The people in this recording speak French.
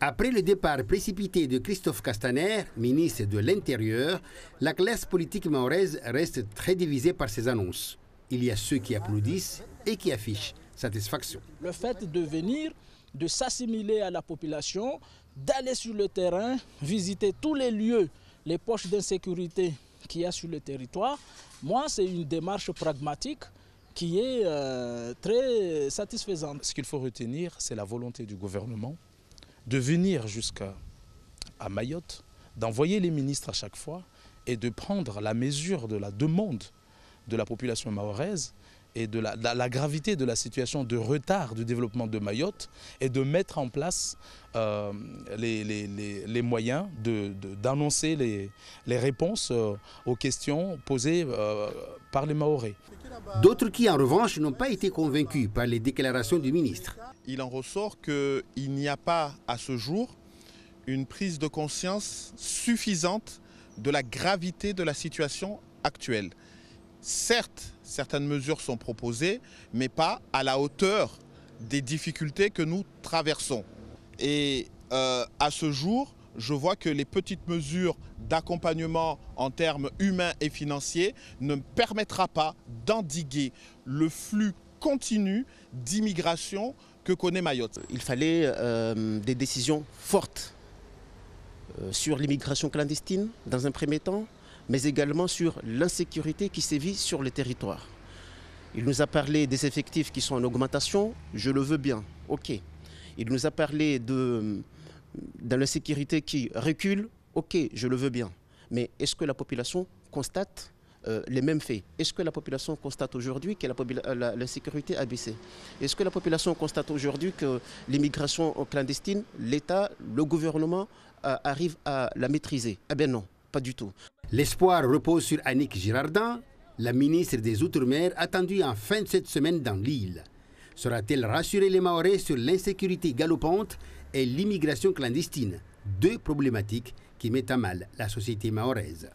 Après le départ précipité de Christophe Castaner, ministre de l'Intérieur, la classe politique mahoraise reste très divisée par ces annonces. Il y a ceux qui applaudissent et qui affichent satisfaction. Le fait de venir, de s'assimiler à la population, d'aller sur le terrain, visiter tous les lieux, les poches d'insécurité qu'il y a sur le territoire, moi c'est une démarche pragmatique qui est très satisfaisante. Ce qu'il faut retenir, c'est la volonté du gouvernement de venir jusqu'à Mayotte, d'envoyer les ministres à chaque fois et de prendre la mesure de la demande de la population mahoraise et de la gravité de la situation de retard du développement de Mayotte et de mettre en place les moyens d'annoncer les réponses aux questions posées par les Mahorais. D'autres qui, en revanche, n'ont pas été convaincus par les déclarations du ministre. Il en ressort qu'il n'y a pas, à ce jour, une prise de conscience suffisante de la gravité de la situation actuelle. Certes, certaines mesures sont proposées, mais pas à la hauteur des difficultés que nous traversons. Et à ce jour, je vois que les petites mesures d'accompagnement en termes humains et financiers ne permettra pas d'endiguer le flux continu d'immigration que connaît Mayotte. Il fallait des décisions fortes sur l'immigration clandestine dans un premier temps, mais également sur l'insécurité qui sévit sur le territoire. Il nous a parlé des effectifs qui sont en augmentation, je le veux bien, ok. Il nous a parlé de l'insécurité qui recule, ok, je le veux bien. Mais est-ce que la population constate les mêmes faits? Est-ce que la population constate aujourd'hui que l'insécurité a baissé? Est-ce que la population constate aujourd'hui que l'immigration clandestine, l'État, le gouvernement arrive à la maîtriser? Eh bien non, pas du tout. L'espoir repose sur Annick Girardin, la ministre des Outre-mer, attendue en fin de cette semaine dans l'île. Sera-t-elle rassurer les Mahorais sur l'insécurité galopante et l'immigration clandestine, deux problématiques qui mettent à mal la société mahoraise?